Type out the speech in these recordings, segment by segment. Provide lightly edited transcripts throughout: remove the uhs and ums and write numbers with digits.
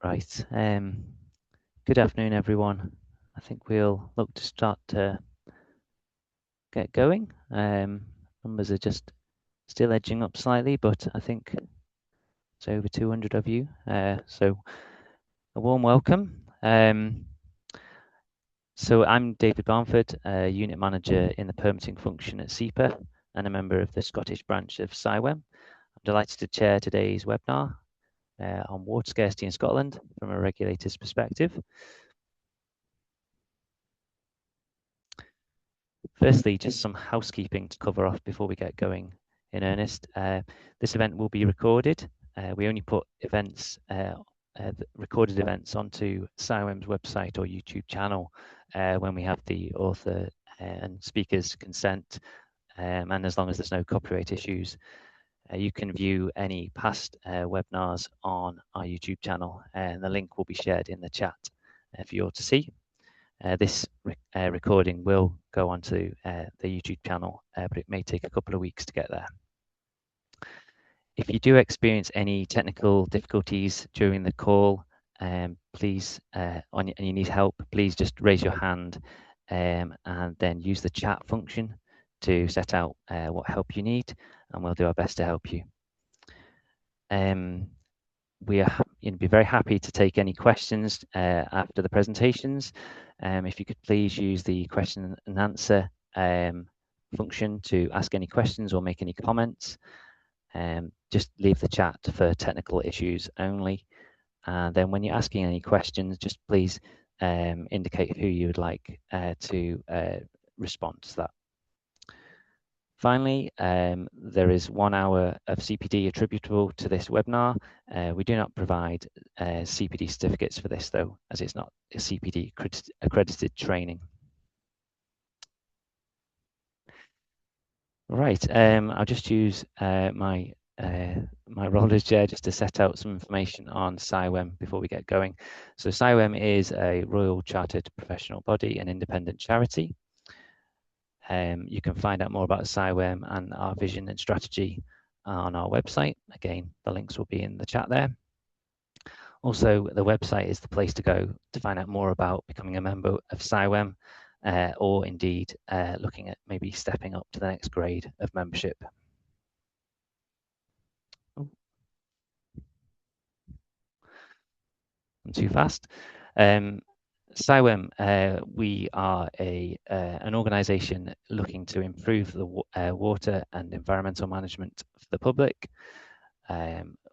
Right. Good afternoon, everyone. I think we'll look to start to get going. Numbers are just still edging up slightly, but I think it's over 200 of you. So a warm welcome. So I'm David Barnford, Unit Manager in the Permitting function at SEPA and a member of the Scottish Branch of CIWEM. I'm delighted to chair today's webinar on water scarcity in Scotland from a regulator's perspective. Firstly, just some housekeeping to cover off before we get going in earnest. This event will be recorded. We only put events, recorded events onto CIWEM's website or YouTube channel when we have the author and speaker's consent, and as long as there's no copyright issues. You can view any past webinars on our YouTube channel, and the link will be shared in the chat for you all to see. This recording will go onto the YouTube channel, but it may take a couple of weeks to get there. If you do experience any technical difficulties during the call, please, and you need help, please just raise your hand and then use the chat function to set out what help you need, and we'll do our best to help you. We are be very happy to take any questions after the presentations. If you could please use the question and answer function to ask any questions or make any comments. Just leave the chat for technical issues only. And then when you're asking any questions, just please indicate who you would like to respond to that. Finally, there is 1 hour of CPD attributable to this webinar. We do not provide CPD certificates for this, though, as it's not a CPD accredited training. Right, I'll just use my role as chair just to set out some information on CIWEM before we get going. So CIWEM is a Royal Chartered Professional Body, an independent charity. You can find out more about CIWEM and our vision and strategy on our website. Again, the links will be in the chat there. Also, the website is the place to go to find out more about becoming a member of CIWEM or indeed looking at maybe stepping up to the next grade of membership. Oh. I'm too fast. CIWEM, we are an organisation looking to improve the water and environmental management for the public.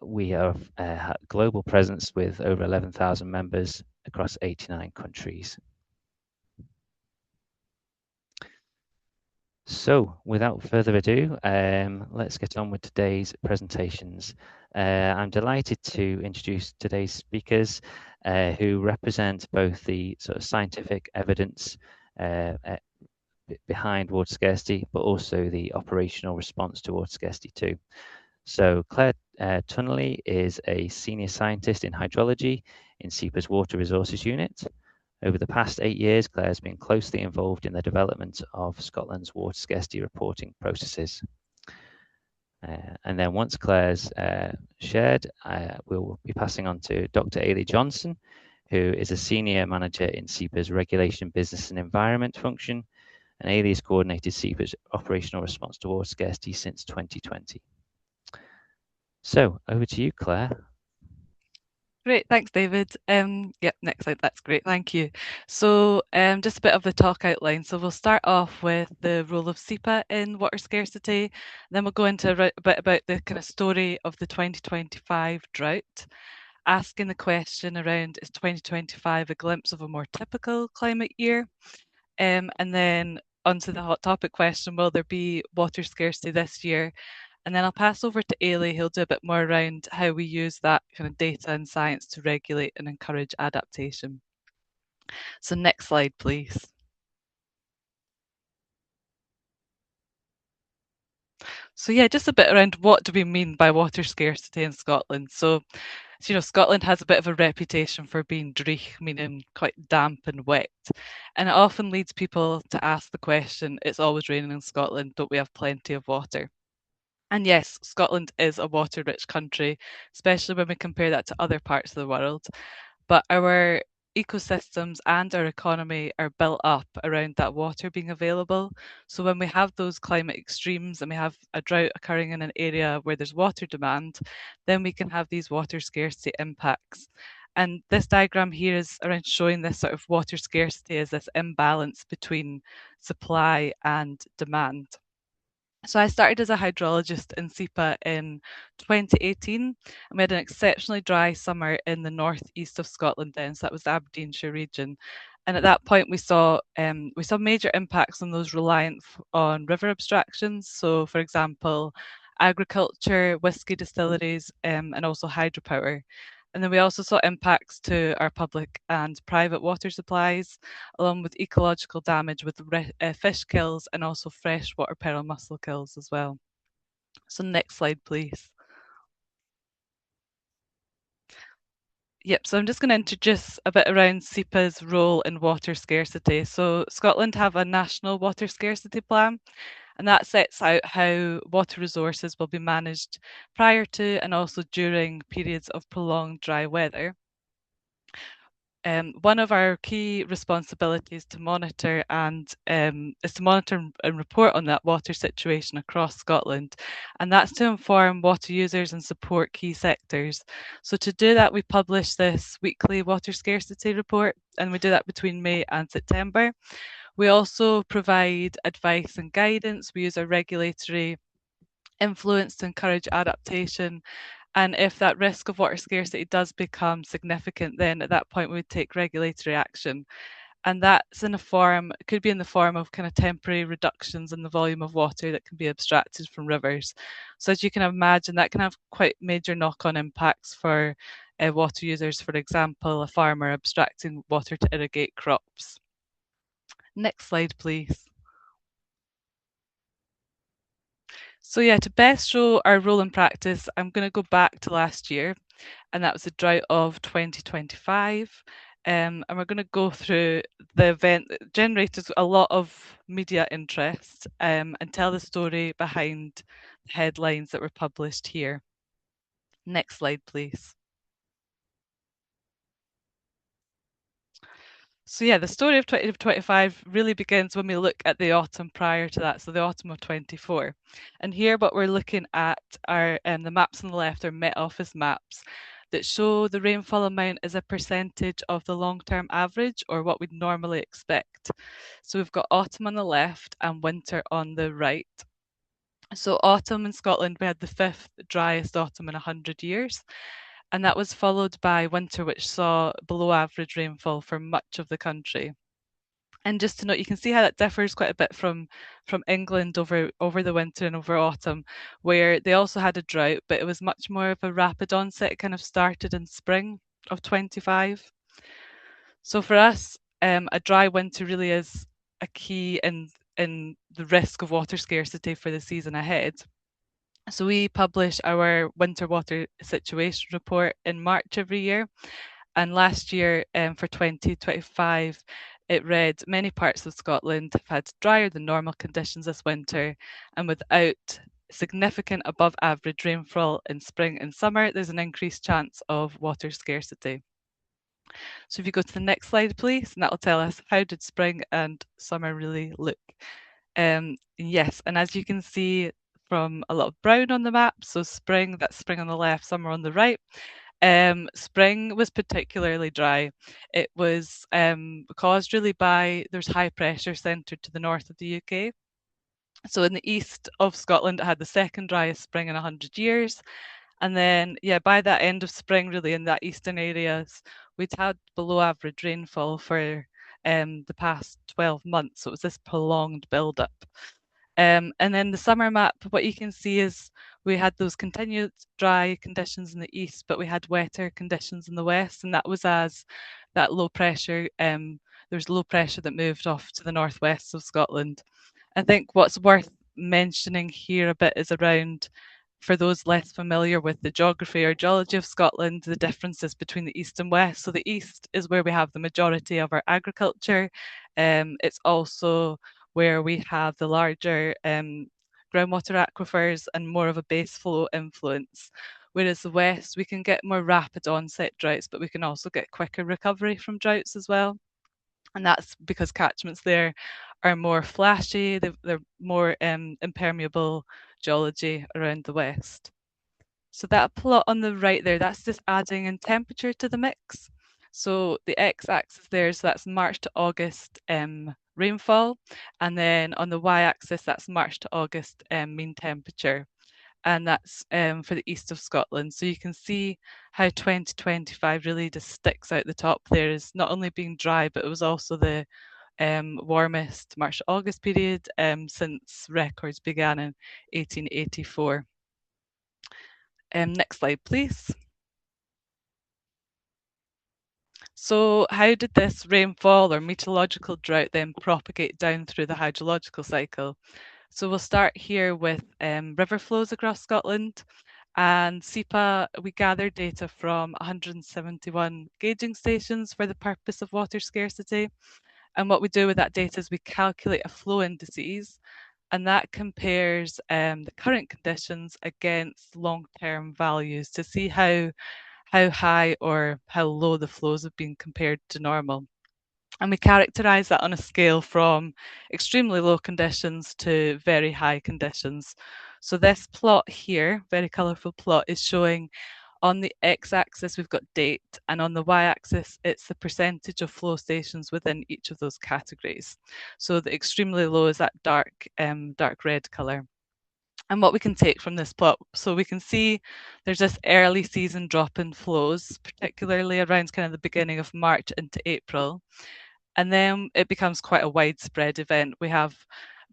We have a global presence with over 11,000 members across 89 countries. So without further ado, let's get on with today's presentations. I'm delighted to introduce today's speakers who represent both the sort of scientific evidence behind water scarcity, but also the operational response to water scarcity too. So Claire Tunnelly is a senior scientist in hydrology in SEPA's Water Resources Unit. Over the past 8 years, Claire has been closely involved in the development of Scotland's water scarcity reporting processes. And then once Claire's shared, we'll be passing on to Dr. Ailey Johnson, who is a senior manager in SEPA's Regulation, Business and Environment function. And Ailey has coordinated SEPA's operational response to water scarcity since 2020. So over to you, Claire. Great, thanks, David. Yep, next slide, that's great, thank you. So just a bit of the talk outline. So we'll start off with the role of SEPA in water scarcity, then we'll go into a bit about the kind of story of the 2025 drought, asking the question around, is 2025 a glimpse of a more typical climate year? And then onto the hot topic question, will there be water scarcity this year? And then I'll pass over to Ailey, who'll do a bit more around how we use that kind of data and science to regulate and encourage adaptation. So next slide, please. So yeah, just a bit around what do we mean by water scarcity in Scotland. So you know, Scotland has a bit of a reputation for being dreich, meaning quite damp and wet. And it often leads people to ask the question, it's always raining in Scotland, don't we have plenty of water? And yes, Scotland is a water-rich country, especially when we compare that to other parts of the world. But our ecosystems and our economy are built up around that water being available. So when we have those climate extremes and we have a drought occurring in an area where there's water demand, then we can have these water scarcity impacts. And this diagram here is around showing this sort of water scarcity as this imbalance between supply and demand. So I started as a hydrologist in SEPA in 2018, and we had an exceptionally dry summer in the northeast of Scotland then, so that was the Aberdeenshire region. And at that point, we saw major impacts on those reliant on river abstractions. So, for example, agriculture, whisky distilleries, and also hydropower. And then we also saw impacts to our public and private water supplies, along with ecological damage with fish kills and also freshwater pearl mussel kills as well. So next slide, please. Yep, so I'm just going to introduce a bit around SEPA's role in water scarcity. So Scotland have a national water scarcity plan, and that sets out how water resources will be managed prior to and also during periods of prolonged dry weather. One of our key responsibilities to monitor is to monitor and report on that water situation across Scotland, and that's to inform water users and support key sectors. So to do that, we publish this weekly water scarcity report, and we do that between May and September. We also provide advice and guidance. We use our regulatory influence to encourage adaptation. And if that risk of water scarcity does become significant, then at that point we would take regulatory action. And that's in a form, it could be in the form of kind of temporary reductions in the volume of water that can be abstracted from rivers. So as you can imagine, that can have quite major knock-on impacts for water users. For example, a farmer abstracting water to irrigate crops. Next slide, please. So yeah, to best show our role in practice, I'm going to go back to last year, and that was the drought of 2025. And we're going to go through the event that generated a lot of media interest and tell the story behind the headlines that were published here. Next slide, please. So yeah, the story of 2025 really begins when we look at the autumn prior to that, so the autumn of 24. And here what we're looking at are the maps on the left are Met Office maps that show the rainfall amount as a percentage of the long-term average, or what we'd normally expect. So we've got autumn on the left and winter on the right. So autumn in Scotland, we had the 5th driest autumn in 100 years. And that was followed by winter, which saw below average rainfall for much of the country. And just to note, you can see how that differs quite a bit from England over the winter and over autumn, where they also had a drought, but it was much more of a rapid onset. It kind of started in spring of 25. So for us, a dry winter really is a key in the risk of water scarcity for the season ahead. So we publish our winter water situation report in March every year. And last year, for 2025, it read many parts of Scotland have had drier than normal conditions this winter, and without significant above average rainfall in spring and summer, there's an increased chance of water scarcity. So if you go to the next slide, please, and that will tell us how did spring and summer really look. Yes, and as you can see from a lot of brown on the map, so spring, that's spring on the left, summer on the right. Spring was particularly dry. It was caused really by there's high pressure centred to the north of the UK. So in the east of Scotland, it had the second driest spring in 100 years. And then, yeah, by that end of spring, really, in that eastern areas, we'd had below average rainfall for the past 12 months. So it was this prolonged build-up. And then the summer map, what you can see is we had those continued dry conditions in the east, but we had wetter conditions in the west. And that was as that low pressure, there's low pressure that moved off to the northwest of Scotland. I think what's worth mentioning here a bit is around, for those less familiar with the geography or geology of Scotland, the differences between the east and west. So the east is where we have the majority of our agriculture. It's also where we have the larger groundwater aquifers and more of a base flow influence. Whereas the west, we can get more rapid onset droughts, but we can also get quicker recovery from droughts as well. And that's because catchments there are more flashy, they're more impermeable geology around the west. So that plot on the right there, that's just adding in temperature to the mix. So the x-axis there, so that's March to August rainfall, and then on the y-axis, that's March to August mean temperature, and that's for the east of Scotland. So you can see how 2025 really just sticks out the top there as not only being dry, but it was also the warmest March to August period since records began in 1884. Next slide, please. So how did this rainfall or meteorological drought then propagate down through the hydrological cycle? So we'll start here with river flows across Scotland. And SEPA, we gathered data from 171 gauging stations for the purpose of water scarcity. And what we do with that data is we calculate a flow indices, and that compares the current conditions against long-term values to see how high or how low the flows have been compared to normal. And we characterize that on a scale from extremely low conditions to very high conditions. So this plot here, very colourful plot, is showing on the x-axis we've got date, and on the y-axis it's the percentage of flow stations within each of those categories. So the extremely low is that dark red colour. And what we can take from this plot, so we can see there's this early season drop in flows, particularly around kind of the beginning of March into April. And then it becomes quite a widespread event. We have,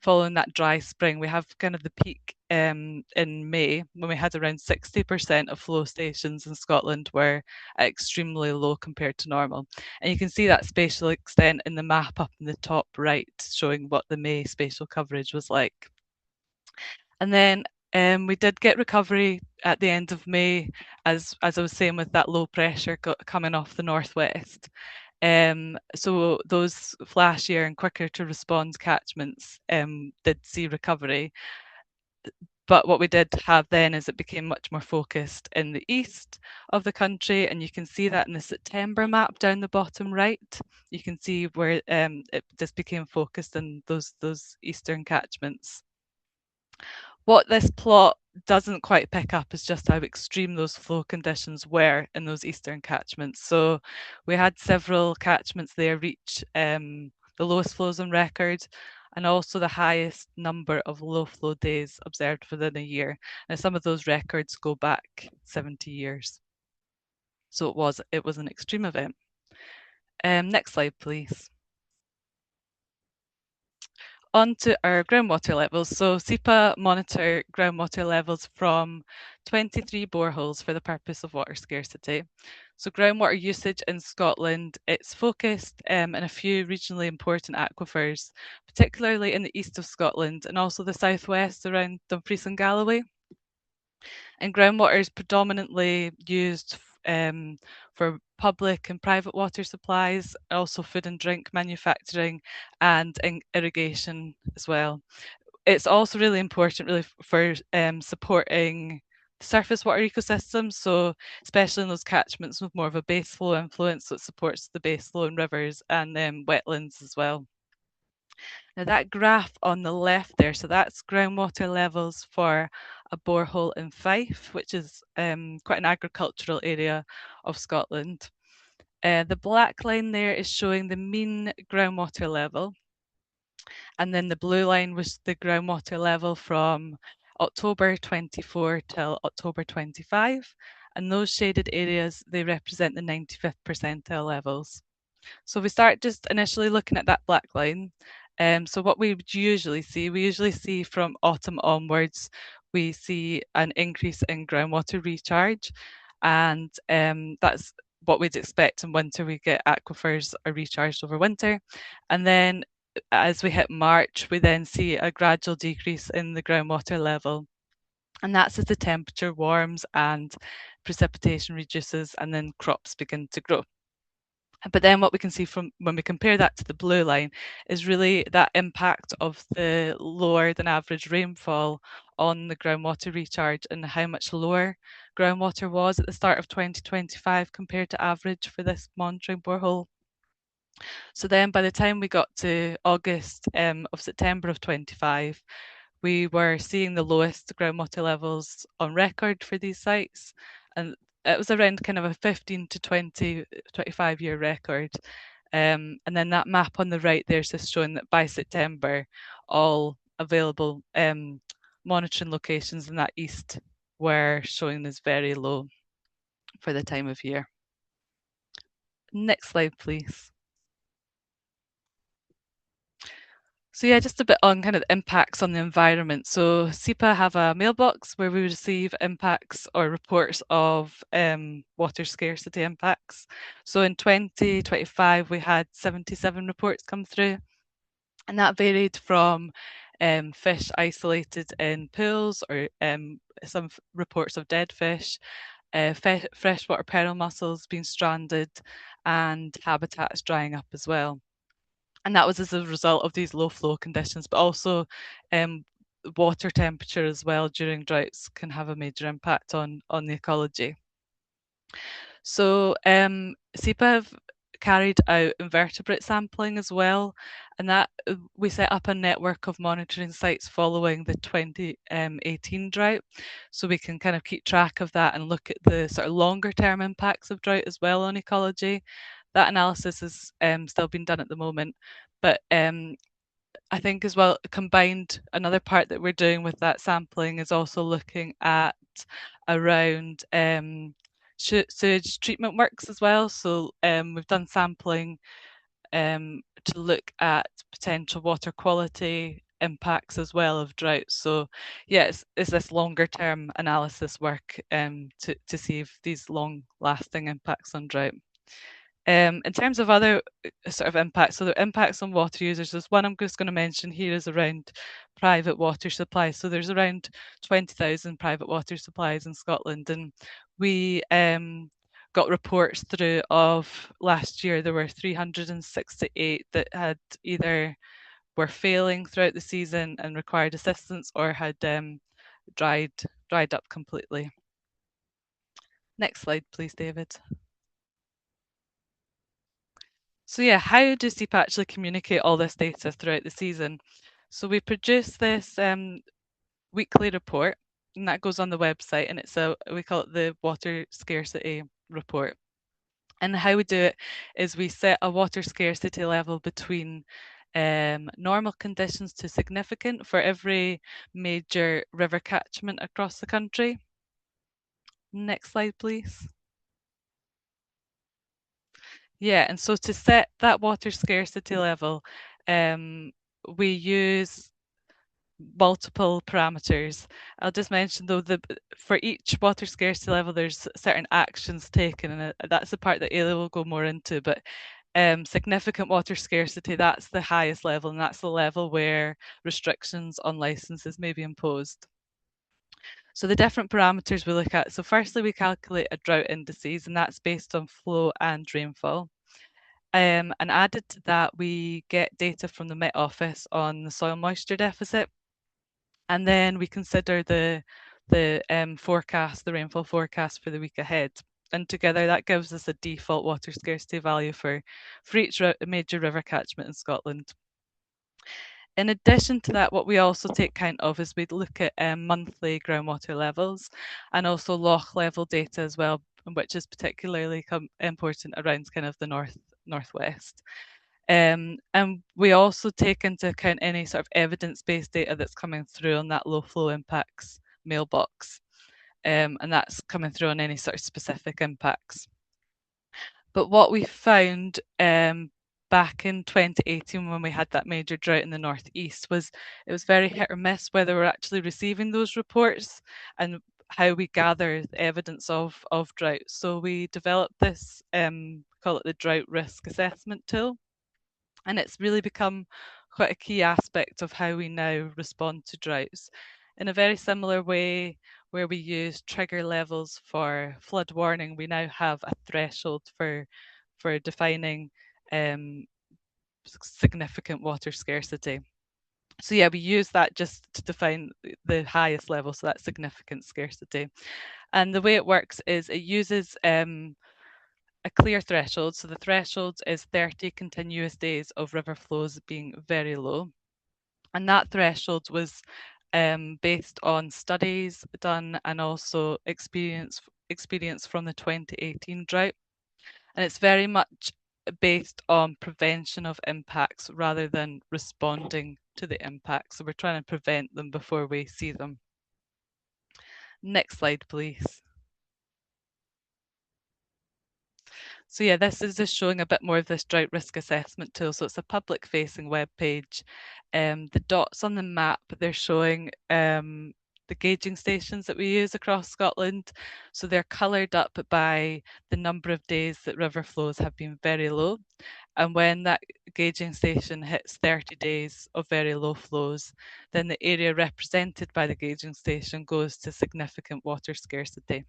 following that dry spring, we have kind of the peak in May when we had around 60% of flow stations in Scotland were at extremely low compared to normal. And you can see that spatial extent in the map up in the top right, showing what the May spatial coverage was like. And then we did get recovery at the end of May, as I was saying, with that low pressure coming off the northwest. So those flashier and quicker to respond catchments did see recovery. But what we did have then is it became much more focused in the east of the country, and you can see that in the September map down the bottom right. You can see where it just became focused in those eastern catchments. What this plot doesn't quite pick up is just how extreme those flow conditions were in those eastern catchments. So we had several catchments there reach the lowest flows on record, and also the highest number of low flow days observed within a year. And some of those records go back 70 years. So it was an extreme event. Next slide, please. On to our groundwater levels. So SEPA monitor groundwater levels from 23 boreholes for the purpose of water scarcity. So groundwater usage in Scotland, it's focused in a few regionally important aquifers, particularly in the east of Scotland and also the southwest around Dumfries and Galloway. And groundwater is predominantly used for public and private water supplies, also food and drink manufacturing, and irrigation as well. It's also really important for supporting surface water ecosystems, so especially in those catchments with more of a base flow influence, so it supports the base flow in rivers and wetlands as well. Now that graph on the left there, so that's groundwater levels for a borehole in Fife, which is quite an agricultural area of Scotland. The black line there is showing the mean groundwater level, and then the blue line was the groundwater level from October 24 till October 25, and those shaded areas, they represent the 95th percentile levels. So we start just initially looking at that black line. So what we would usually see from autumn onwards, we see an increase in groundwater recharge, and that's what we'd expect in winter. We get aquifers are recharged over winter, and then as we hit March, we then see a gradual decrease in the groundwater level, and that's as the temperature warms and precipitation reduces, and then crops begin to grow. But then what we can see from when we compare that to the blue line is really that impact of the lower than average rainfall on the groundwater recharge and how much lower groundwater was at the start of 2025 compared to average for this monitoring borehole. So then by the time we got to August of September of 25, we were seeing the lowest groundwater levels on record for these sites. And it was around kind of a 15 to 25-year record. And then that map on the right there is just showing that by September, all available monitoring locations in that east were showing as very low for the time of year. Next slide, please. So yeah, just a bit on kind of impacts on the environment. So SEPA have a mailbox where we receive impacts or reports of water scarcity impacts. So in 2025, we had 77 reports come through, and that varied from fish isolated in pools or some reports of dead fish, freshwater pearl mussels being stranded, and habitats drying up as well. And that was as a result of these low flow conditions, but also water temperature as well during droughts can have a major impact on the ecology. So SEPA have carried out invertebrate sampling as well, and that we set up a network of monitoring sites following the 2018 drought, so we can kind of keep track of that and look at the sort of longer term impacts of drought as well on ecology. That analysis is still being done at the moment, but I think as well, combined, another part that we're doing with that sampling is also looking at around sewage treatment works as well. So we've done sampling to look at potential water quality impacts as well of drought. So yeah, it's this longer term analysis work to see if these long lasting impacts on drought. In terms of other sort of impacts, so the impacts on water users, there's one I'm just going to mention here is around private water supplies. So there's around 20,000 private water supplies in Scotland, and we got reports through of last year there were 368 that had either were failing throughout the season and required assistance or had dried up completely. Next slide, please, David. So yeah, how does SEPA actually communicate all this data throughout the season? So we produce this weekly report, and that goes on the website, and we call it the water scarcity report. And how we do it is we set a water scarcity level between normal conditions to significant for every major river catchment across the country. Next slide, please. Yeah, and so to set that water scarcity level, we use multiple parameters. I'll just mention though for each water scarcity level, there's certain actions taken, and that's the part that Ayla will go more into. But significant water scarcity, that's the highest level, and that's the level where restrictions on licenses may be imposed. So the different parameters we look at. So firstly, we calculate a drought indices, and that's based on flow and rainfall. And added to that, we get data from the Met Office on the soil moisture deficit. And then we consider the forecast, the rainfall forecast for the week ahead. And together that gives us a default water scarcity value for each major river catchment in Scotland. In addition to that, what we also take count of is we look at monthly groundwater levels and also loch level data as well, which is particularly important around kind of the northwest. And we also take into account any sort of evidence-based data that's coming through on that low flow impacts mailbox. And that's coming through on any sort of specific impacts. But what we found back in 2018 when we had that major drought in the northeast was it was very hit or miss whether we're actually receiving those reports and how we gather evidence of drought. So we developed this, call it the drought risk assessment tool. And it's really become quite a key aspect of how we now respond to droughts. In a very similar way, where we use trigger levels for flood warning, we now have a threshold for for defining significant water scarcity. So yeah, we use that just to define the highest level, so that's significant scarcity. And the way it works is it uses a clear threshold. So the threshold is 30 continuous days of river flows being very low. And that threshold was based on studies done and also experience from the 2018 drought. And it's very much based on prevention of impacts rather than responding to the impacts. So we're trying to prevent them before we see them. Next slide, please. So yeah, this is just showing a bit more of this drought risk assessment tool. So it's a public facing web page. The dots on the map, they're showing the gauging stations that we use across Scotland. So they're coloured up by the number of days that river flows have been very low. And when that gauging station hits 30 days of very low flows, then the area represented by the gauging station goes to significant water scarcity.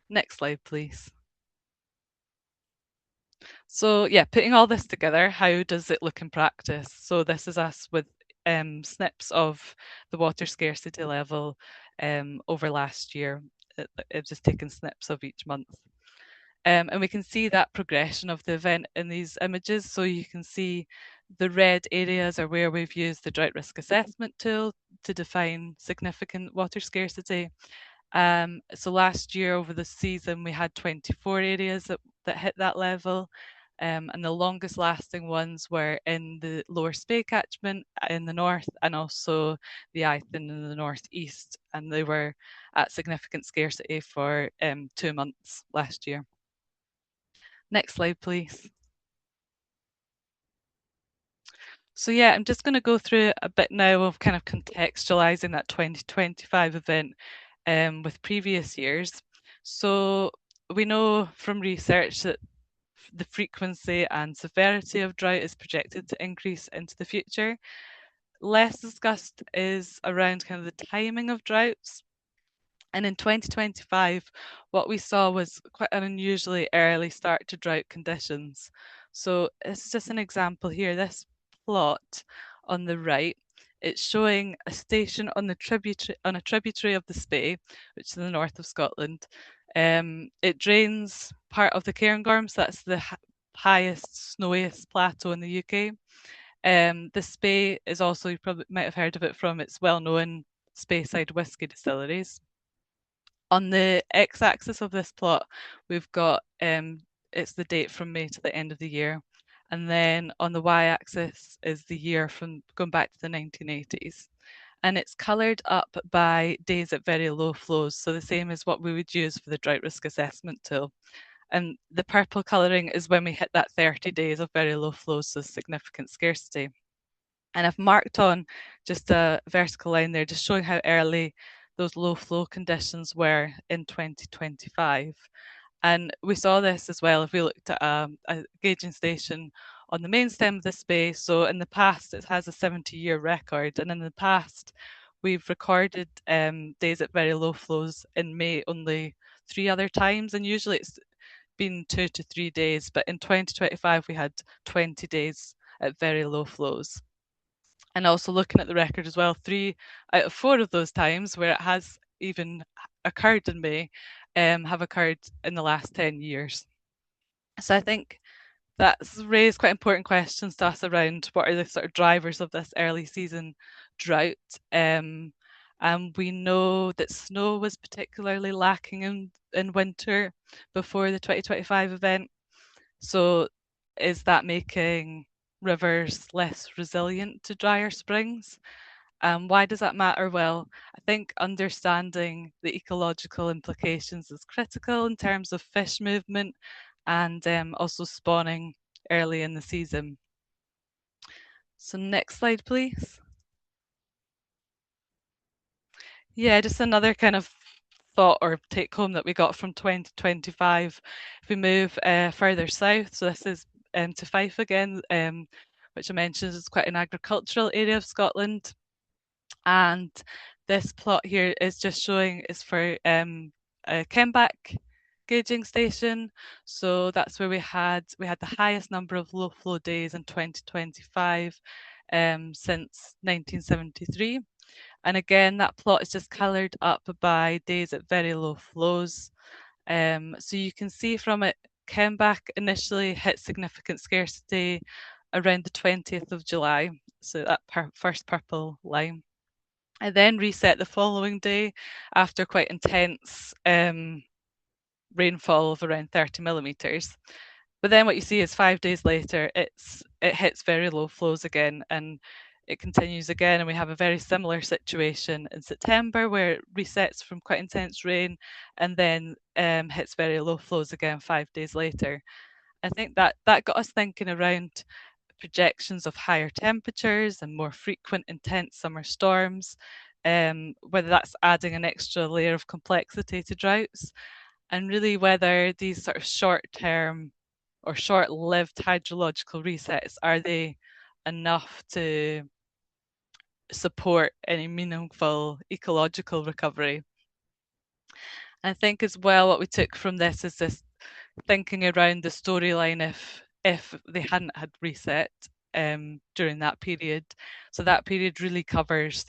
Next slide, please. So yeah, putting all this together, how does it look in practice? So this is us with snips of the water scarcity level over last year. It's just taken snips of each month. And we can see that progression of the event in these images. So you can see the red areas are where we've used the drought risk assessment tool to define significant water scarcity. So last year over the season, we had 24 areas that hit that level. And the longest lasting ones were in the lower Spey catchment in the north and also the Eithne in the northeast. And they were at significant scarcity for 2 months last year. Next slide, please. So yeah, I'm just going to go through a bit now of kind of contextualizing that 2025 event with previous years. So we know from research that the frequency and severity of drought is projected to increase into the future. Less discussed is around kind of the timing of droughts. And in 2025, what we saw was quite an unusually early start to drought conditions. So it's just an example here. This plot on the right, it's showing a station on a tributary of the Spey, which is in the north of Scotland. It drains part of the Cairngorm, so that's the highest, snowiest plateau in the UK. The Spey is also, you probably might have heard of it from its well-known Speyside whisky distilleries. On the x-axis of this plot, we've got it's the date from May to the end of the year. And then on the y-axis is the year from going back to the 1980s. And it's coloured up by days at very low flows. So the same as what we would use for the drought risk assessment tool. And the purple colouring is when we hit that 30 days of very low flows, so significant scarcity. And I've marked on just a vertical line there, just showing how early those low flow conditions were in 2025. And we saw this as well if we looked at a gauging station on the main stem of the Spey. So in the past, it has a 70-year record. And in the past, we've recorded days at very low flows in May only 3 other times. And usually it's been 2 to 3 days. But in 2025, we had 20 days at very low flows. And also looking at the record as well, 3 out of 4 of those times where it has even occurred in May have occurred in the last 10 years. So I think that's raised quite important questions to us around what are the sort of drivers of this early season drought. And we know that snow was particularly lacking in winter before the 2025 event. So is that making rivers less resilient to drier springs? Why does that matter? Well, I think understanding the ecological implications is critical in terms of fish movement and also spawning early in the season. So next slide, please. Yeah, just another kind of thought or take home that we got from 2025. If we move further south, so this is to Fife again, which I mentioned is quite an agricultural area of Scotland. And this plot here is just showing is for Kenback gauging station. So that's where we had the highest number of low flow days in 2025 since 1973. And again, that plot is just coloured up by days at very low flows. So you can see from it, Kenbach initially hit significant scarcity around the 20th of July. So that first purple line. And then reset the following day after quite intense rainfall of around 30 millimetres. But then what you see is 5 days later, it hits very low flows again, and it continues again. And we have a very similar situation in September, where it resets from quite intense rain and then hits very low flows again 5 days later. I think that got us thinking around projections of higher temperatures and more frequent intense summer storms, whether that's adding an extra layer of complexity to droughts, and really whether these sort of short-term or short-lived hydrological resets, are they enough to support any meaningful ecological recovery? I think as well what we took from this is this thinking around the storyline if they hadn't had reset during that period. So that period really covers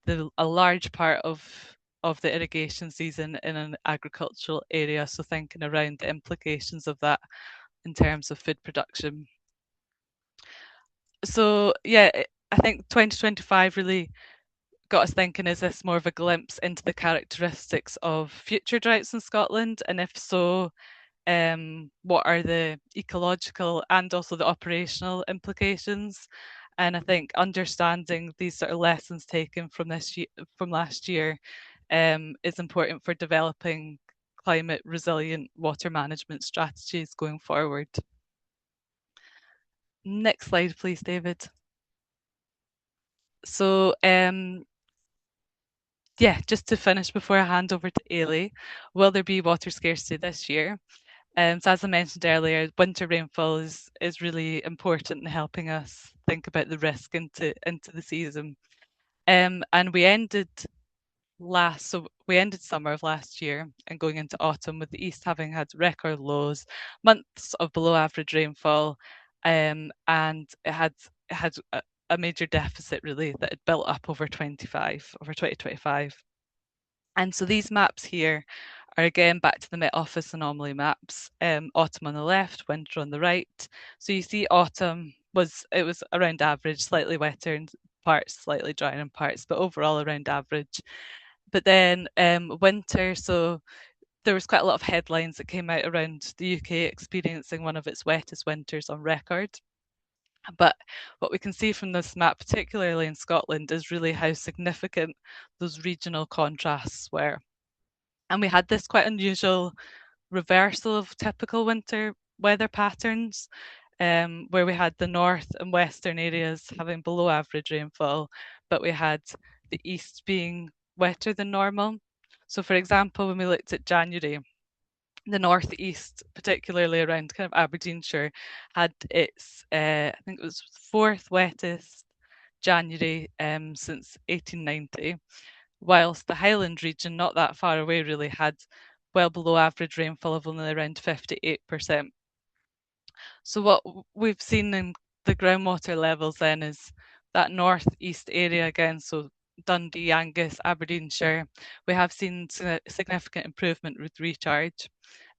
a large part of the irrigation season in an agricultural area. So thinking around the implications of that in terms of food production. So yeah, I think 2025 really got us thinking, is this more of a glimpse into the characteristics of future droughts in Scotland? And if so, what are the ecological and also the operational implications? And I think understanding these sort of lessons taken from last year is important for developing climate resilient water management strategies going forward. Next slide, please, David. So yeah, just to finish before I hand over to Ailey, will there be water scarcity this year? So as I mentioned earlier, winter rainfall is really important in helping us think about the risk into the season. And we ended summer of last year and going into autumn with the east having had record lows, months of below average rainfall, and it had a major deficit really that had built up over 2025. And so these maps here are again back to the Met Office anomaly maps. Autumn on the left, winter on the right. So you see autumn was around average, slightly wetter in parts, slightly drier in parts, but overall around average. But then winter, so there was quite a lot of headlines that came out around the UK experiencing one of its wettest winters on record. But what we can see from this map, particularly in Scotland, is really how significant those regional contrasts were. And we had this quite unusual reversal of typical winter weather patterns, where we had the north and western areas having below average rainfall, but we had the east being wetter than normal. So, for example, when we looked at January, the northeast, particularly around kind of Aberdeenshire, had its I think it was fourth wettest January since 1890, whilst the Highland region, not that far away, really had well below average rainfall of only around 58%. So what we've seen in the groundwater levels then is that northeast area again, so Dundee, Angus, Aberdeenshire, we have seen significant improvement with recharge.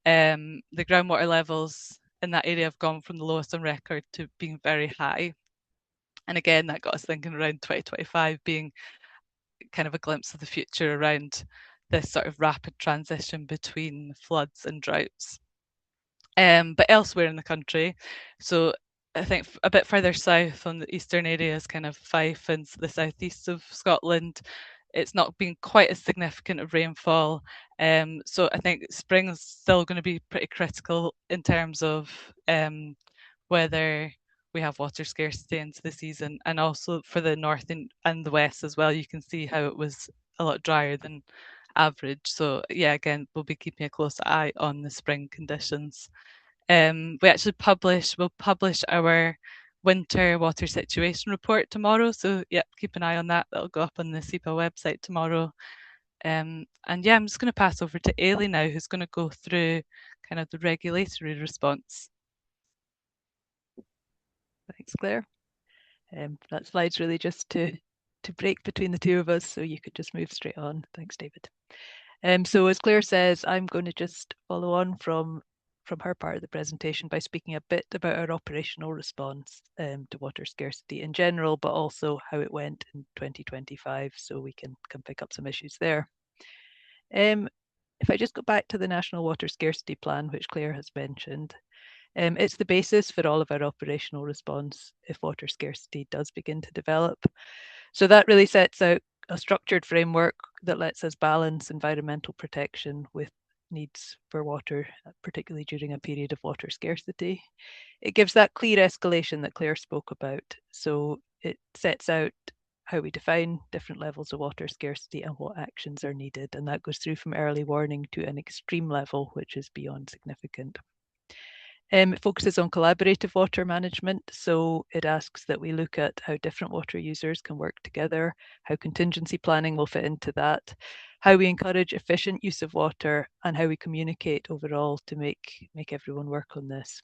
The groundwater levels in that area have gone from the lowest on record to being very high. And again, that got us thinking around 2025 being kind of a glimpse of the future around this sort of rapid transition between floods and droughts. But elsewhere in the country, so I think a bit further south on the eastern areas, kind of Fife and the southeast of Scotland, it's not been quite as significant of rainfall. So I think spring is still going to be pretty critical in terms of whether we have water scarcity into the season, and also for the north and the west as well. You can see how it was a lot drier than average. So yeah, again, we'll be keeping a close eye on the spring conditions. We'll publish our winter water situation report tomorrow. So yeah, keep an eye on that. That'll go up on the SEPA website tomorrow. And yeah, I'm just going to pass over to Ailey now, who's going to go through kind of the regulatory response. Thanks, Claire. That slide's really just to break between the two of us, so you could just move straight on. Thanks, David. So as Claire says, I'm going to just follow on from her part of the presentation by speaking a bit about our operational response to water scarcity in general, but also how it went in 2025, so we can pick up some issues there. If I just go back to the National Water Scarcity Plan, which Claire has mentioned, it's the basis for all of our operational response if water scarcity does begin to develop. So that really sets out a structured framework that lets us balance environmental protection with needs for water, particularly during a period of water scarcity. It gives that clear escalation that Claire spoke about. So it sets out how we define different levels of water scarcity and what actions are needed. And that goes through from early warning to an extreme level, which is beyond significant. It focuses on collaborative water management, so it asks that we look at how different water users can work together, how contingency planning will fit into that, how we encourage efficient use of water, and how we communicate overall to make everyone work on this.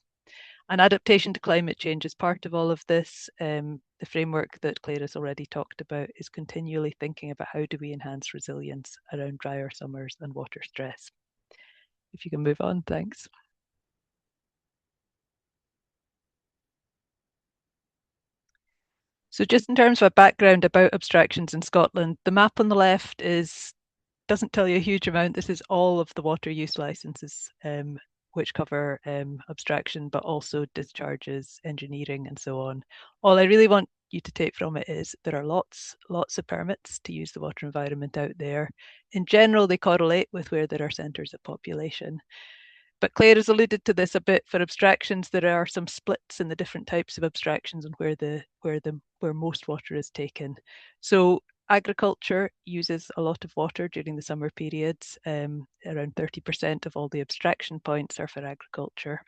And adaptation to climate change is part of all of this. The framework that Claire has already talked about is continually thinking about how do we enhance resilience around drier summers and water stress. If you can move on, thanks. So just in terms of a background about abstractions in Scotland, the map on the left doesn't tell you a huge amount. This is all of the water use licenses, which cover abstraction, but also discharges, engineering, and so on. All I really want you to take from it is there are lots of permits to use the water environment out there. In general, they correlate with where there are centres of population. But Claire has alluded to this a bit. For abstractions, there are some splits in the different types of abstractions and where most water is taken. So agriculture uses a lot of water during the summer periods. Around 30% of all the abstraction points are for agriculture,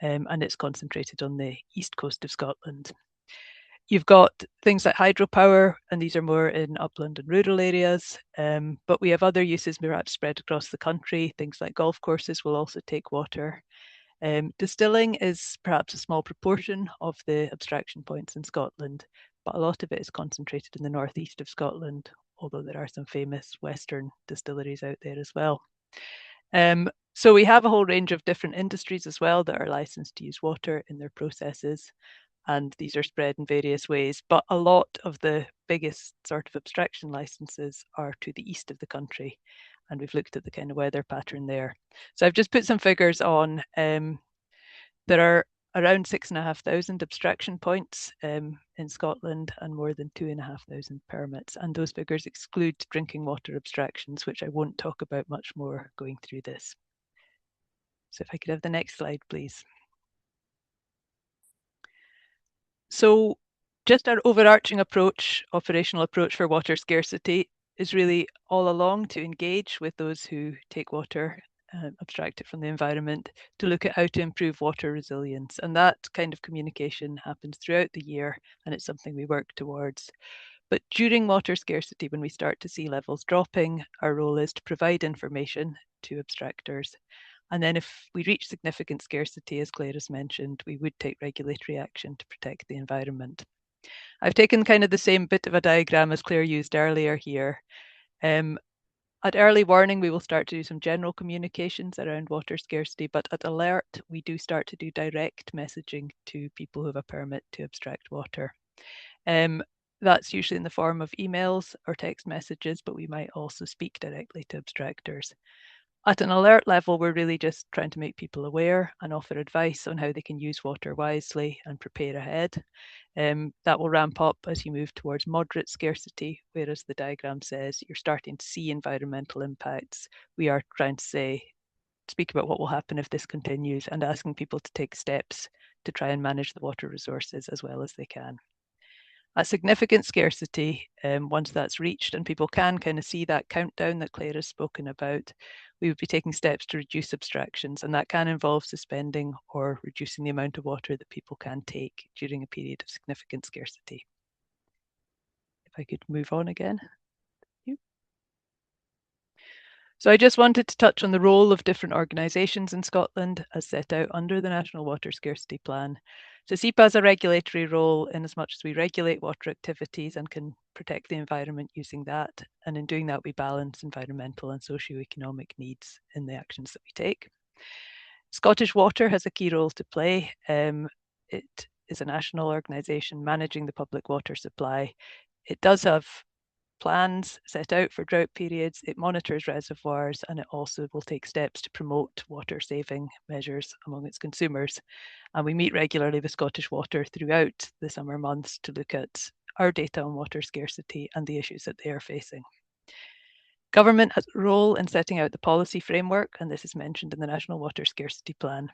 and it's concentrated on the east coast of Scotland. You've got things like hydropower, and these are more in upland and rural areas. But we have other uses perhaps spread across the country. Things like golf courses will also take water. Distilling is perhaps a small proportion of the abstraction points in Scotland, but a lot of it is concentrated in the northeast of Scotland, although there are some famous Western distilleries out there as well. So we have a whole range of different industries as well that are licensed to use water in their processes, and these are spread in various ways, but a lot of the biggest sort of abstraction licenses are to the east of the country, and we've looked at the kind of weather pattern there. So I've just put some figures on. There are around 6,500 abstraction points in Scotland and more than 2,500 permits, and those figures exclude drinking water abstractions, which I won't talk about much more going through this. So if I could have the next slide, please. So just our overarching approach, operational approach for water scarcity is really all along to engage with those who take water, abstract it from the environment, to look at how to improve water resilience. And that kind of communication happens throughout the year, and it's something we work towards. But during water scarcity, when we start to see levels dropping, our role is to provide information to abstractors. And then if we reach significant scarcity, as Claire has mentioned, we would take regulatory action to protect the environment. I've taken kind of the same bit of a diagram as Claire used earlier here. At early warning, we will start to do some general communications around water scarcity, but at alert, we do start to do direct messaging to people who have a permit to abstract water. That's usually in the form of emails or text messages, but we might also speak directly to abstractors. At an alert level, we're really just trying to make people aware and offer advice on how they can use water wisely and prepare ahead. That will ramp up as you move towards moderate scarcity, whereas the diagram says you're starting to see environmental impacts. We are trying to speak about what will happen if this continues and asking people to take steps to try and manage the water resources as well as they can. At significant scarcity, once that's reached and people can kind of see that countdown that Claire has spoken about, we would be taking steps to reduce abstractions, and that can involve suspending or reducing the amount of water that people can take during a period of significant scarcity. If I could move on again. So I just wanted to touch on the role of different organisations in Scotland as set out under the National Water Scarcity Plan. So SEPA has a regulatory role in as much as we regulate water activities and can protect the environment using that. And in doing that, we balance environmental and socio-economic needs in the actions that we take. Scottish Water has a key role to play. It is a national organisation managing the public water supply. It does have plans set out for drought periods, it monitors reservoirs, and it also will take steps to promote water saving measures among its consumers. And we meet regularly with Scottish Water throughout the summer months to look at our data on water scarcity and the issues that they are facing. Government has a role in setting out the policy framework, and this is mentioned in the National Water Scarcity Plan.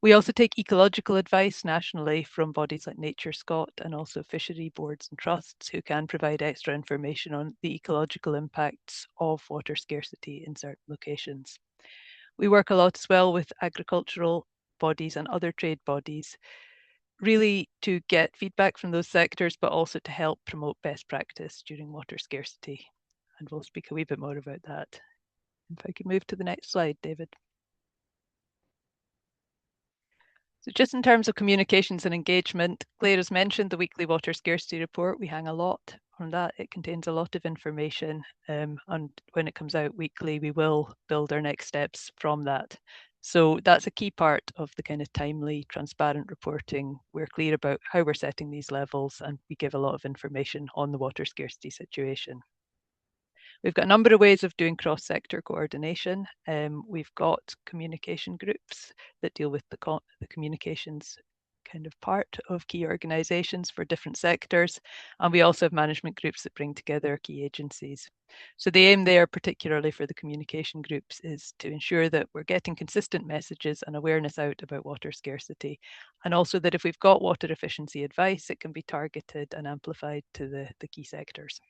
We also take ecological advice nationally from bodies like Nature Scot and also fishery boards and trusts who can provide extra information on the ecological impacts of water scarcity in certain locations. We work a lot as well with agricultural bodies and other trade bodies, really to get feedback from those sectors, but also to help promote best practice during water scarcity. And we'll speak a wee bit more about that. If I could move to the next slide, David. So just in terms of communications and engagement, Claire has mentioned the weekly water scarcity report. We hang a lot on that. It contains a lot of information, and when it comes out weekly, we will build our next steps from that. So that's a key part of the kind of timely, transparent reporting. We're clear about how we're setting these levels, and we give a lot of information on the water scarcity situation. We've got a number of ways of doing cross-sector coordination. We've got communication groups that deal with the communications kind of part of key organisations for different sectors. And we also have management groups that bring together key agencies. So the aim there, particularly for the communication groups, is to ensure that we're getting consistent messages and awareness out about water scarcity. And also that if we've got water efficiency advice, it can be targeted and amplified to the key sectors.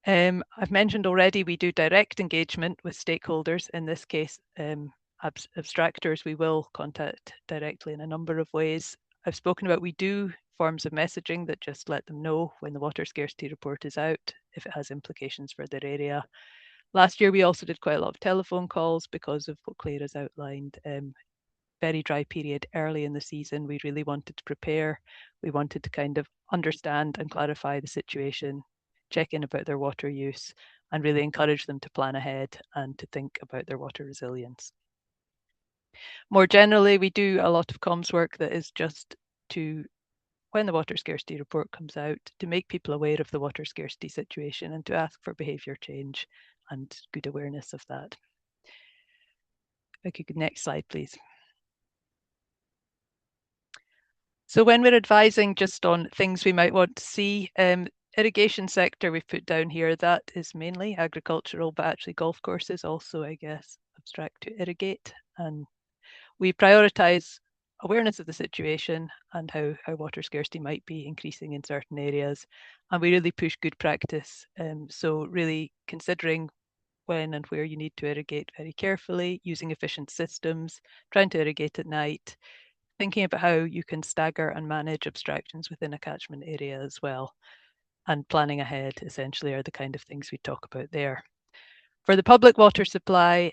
I've mentioned already we do direct engagement with stakeholders. In this case, abstractors we will contact directly in a number of ways. I've spoken about we do forms of messaging that just let them know when the water scarcity report is out, if it has implications for their area. Last year we also did quite a lot of telephone calls because of what Claire has outlined. Very dry period early in the season. We really wanted to prepare. We wanted to kind of understand and clarify the situation, check in about their water use, and really encourage them to plan ahead and to think about their water resilience. More generally, we do a lot of comms work that is just to, when the water scarcity report comes out, to make people aware of the water scarcity situation and to ask for behaviour change and good awareness of that. If I could go next slide, please. So when we're advising just on things we might want to see, irrigation sector we've put down here, that is mainly agricultural, but actually golf courses also, I guess, abstract to irrigate. And we prioritise awareness of the situation and how water scarcity might be increasing in certain areas. And we really push good practice. So really considering when and where you need to irrigate very carefully, using efficient systems, trying to irrigate at night, thinking about how you can stagger and manage abstractions within a catchment area as well. And planning ahead essentially are the kind of things we talk about there. For the public water supply,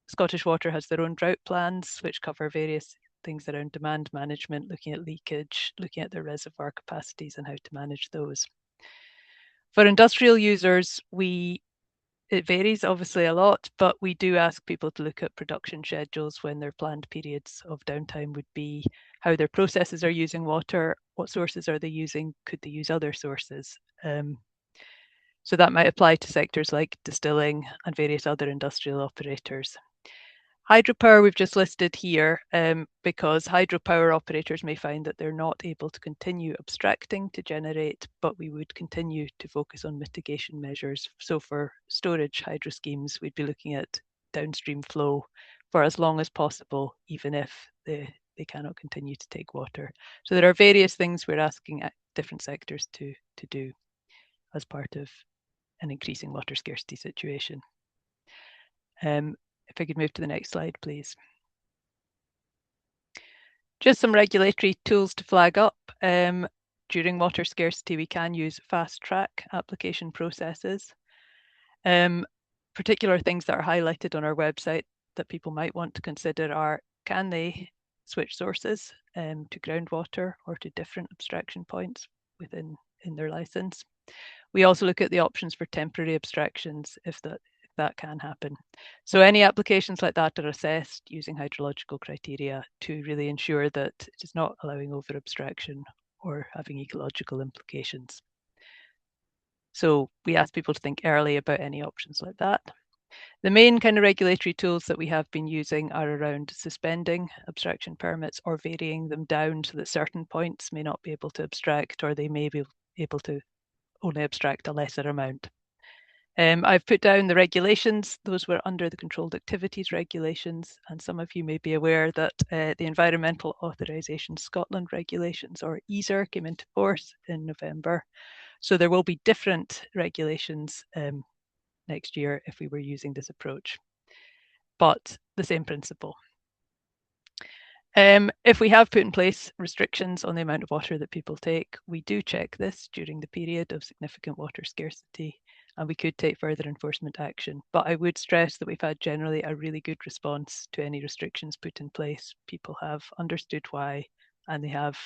Scottish Water has their own drought plans, which cover various things around demand management, looking at leakage, looking at their reservoir capacities and how to manage those. For industrial users, it varies obviously a lot, but we do ask people to look at production schedules when their planned periods of downtime would be, how their processes are using water, what sources are they using, could they use other sources? So that might apply to sectors like distilling and various other industrial operators. Hydropower we've just listed here because hydropower operators may find that they're not able to continue abstracting to generate, but we would continue to focus on mitigation measures. So for storage hydro schemes, we'd be looking at downstream flow for as long as possible, even if they cannot continue to take water. So there are various things we're asking at different sectors to do as part of an increasing water scarcity situation. If I could move to the next slide, please. Just some regulatory tools to flag up. During water scarcity, we can use fast track application processes. Particular things that are highlighted on our website that people might want to consider are, can they switch sources to groundwater or to different abstraction points in their license? We also look at the options for temporary abstractions if that can happen. So any applications like that are assessed using hydrological criteria to really ensure that it is not allowing over abstraction or having ecological implications. So we ask people to think early about any options like that. The main kind of regulatory tools that we have been using are around suspending abstraction permits or varying them down so that certain points may not be able to abstract, or they may be able to only abstract a lesser amount. I've put down the regulations. Those were under the Controlled Activities regulations, and some of you may be aware that the Environmental Authorisation Scotland regulations, or EASR, came into force in November. So there will be different regulations next year if we were using this approach, but the same principle. If we have put in place restrictions on the amount of water that people take, we do check this during the period of significant water scarcity, and we could take further enforcement action. But I would stress that we've had generally a really good response to any restrictions put in place. People have understood why, and they have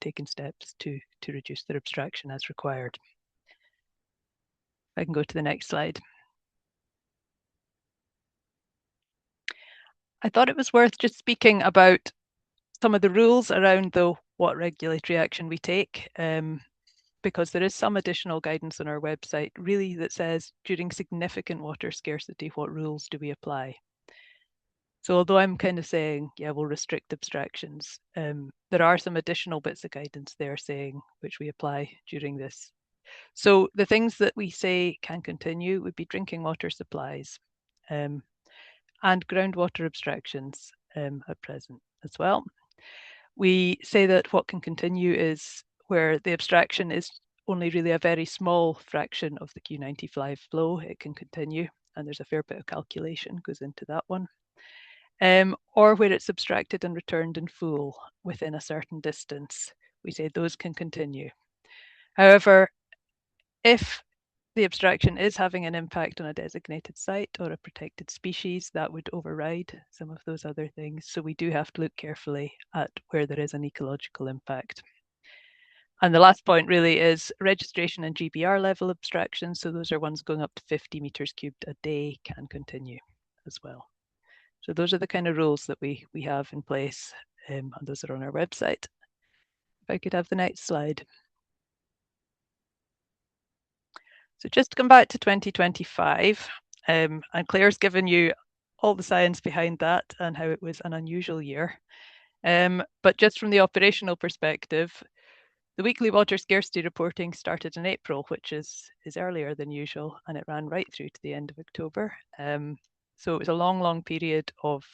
taken steps to reduce their abstraction as required. I can go to the next slide. I thought it was worth just speaking about some of the rules around what regulatory action we take, because there is some additional guidance on our website really that says during significant water scarcity, what rules do we apply? So although I'm kind of saying, yeah, we'll restrict abstractions, there are some additional bits of guidance there saying which we apply during this. So the things that we say can continue would be drinking water supplies and groundwater abstractions at present as well. We say that what can continue is where the abstraction is only really a very small fraction of the Q95 flow, it can continue, and there's a fair bit of calculation goes into that one. Or where it's abstracted and returned in full within a certain distance, we say those can continue. However, if the abstraction is having an impact on a designated site or a protected species, that would override some of those other things. So we do have to look carefully at where there is an ecological impact. And the last point really is registration and GBR level abstraction. So those are ones going up to 50 meters cubed a day can continue as well. So those are the kind of rules that we have in place, and those are on our website. If I could have the next slide. So just to come back to 2025, and Claire's given you all the science behind that and how it was an unusual year. But just from the operational perspective, the weekly water scarcity reporting started in April, which is earlier than usual, and it ran right through to the end of October. So it was a long, long period of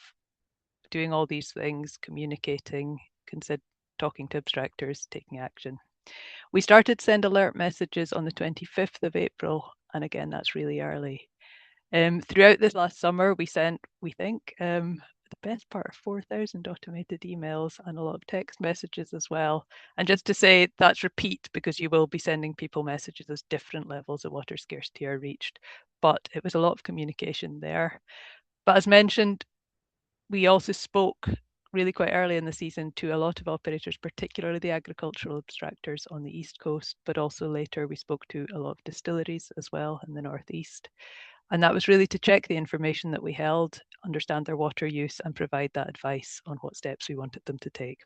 doing all these things, communicating, talking to abstractors, taking action. We started to send alert messages on the 25th of April, and again, that's really early. Throughout this last summer, we sent, we think, the best part of 4,000 automated emails and a lot of text messages as well. And just to say, that's repeat, because you will be sending people messages as different levels of water scarcity are reached. But it was a lot of communication there. But as mentioned, we also spoke really quite early in the season to a lot of operators, particularly the agricultural abstractors on the East Coast, but also later we spoke to a lot of distilleries as well in the Northeast. And that was really to check the information that we held, understand their water use, and provide that advice on what steps we wanted them to take.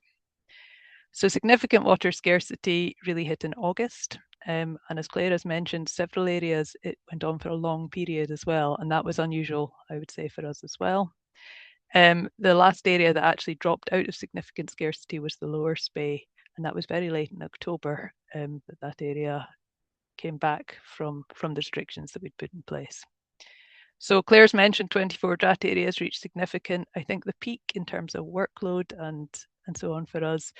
So significant water scarcity really hit in August. And as Claire has mentioned, several areas, it went on for a long period as well. And that was unusual, I would say, for us as well. The last area that actually dropped out of significant scarcity was the Lower Spey, and that was very late in October that area came back from the restrictions that we'd put in place. So Claire's mentioned 24 drought areas reached significant. I think the peak in terms of workload and so on for us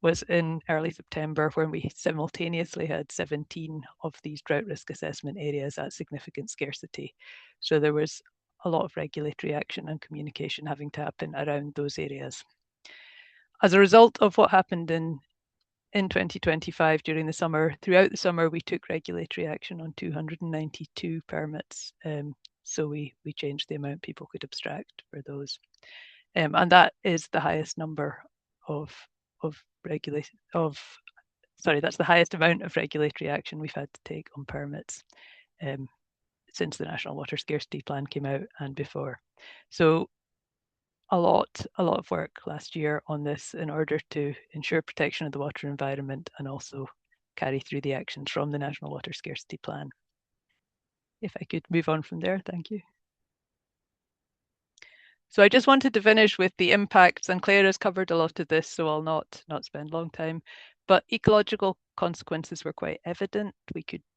was in early September, when we simultaneously had 17 of these drought risk assessment areas at significant scarcity. So there was a lot of regulatory action and communication having to happen around those areas. As a result of what happened in in 2025 during the summer. Throughout the summer, we took regulatory action on 292 permits. So we changed the amount people could abstract for those. And that is the highest number that's the highest amount of regulatory action we've had to take on permits since the National Water Scarcity Plan came out and before. So a lot of work last year on this in order to ensure protection of the water environment and also carry through the actions from the National Water Scarcity Plan. If I could move on from there, thank you. So I just wanted to finish with the impacts, and Claire has covered a lot of this, so I'll not spend a long time. But ecological consequences were quite evident.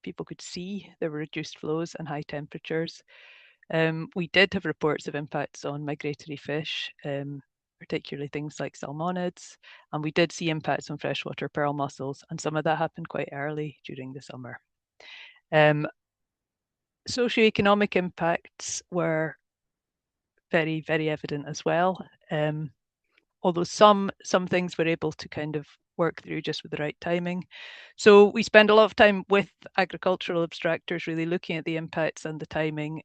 People could see there were reduced flows and high temperatures. We did have reports of impacts on migratory fish, particularly things like salmonids, and we did see impacts on freshwater pearl mussels, and some of that happened quite early during the summer. Socioeconomic impacts were very, very evident as well. Although some things were able to kind of work through just with the right timing. So we spend a lot of time with agricultural abstractors really looking at the impacts and the timing.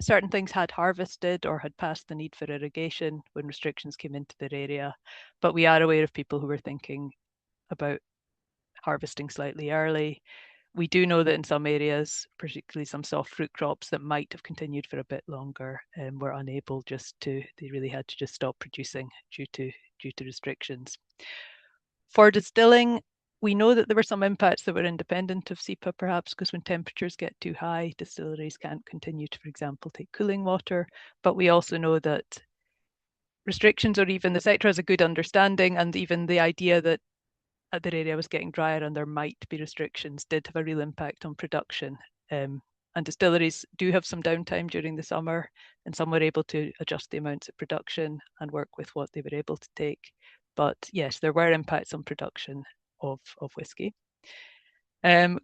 Certain things had harvested or had passed the need for irrigation when restrictions came into their area, but we are aware of people who were thinking about harvesting slightly early. We do know that in some areas, particularly some soft fruit crops that might have continued for a bit longer, were unable they really had to just stop producing due to restrictions. For distilling, we know that there were some impacts that were independent of SEPA, perhaps because when temperatures get too high, distilleries can't continue to, for example, take cooling water. But we also know that restrictions, or even the sector has a good understanding, and even the idea that their area was getting drier and there might be restrictions did have a real impact on production. And distilleries do have some downtime during the summer, and some were able to adjust the amounts of production and work with what they were able to take. But yes, there were impacts on production of whisky.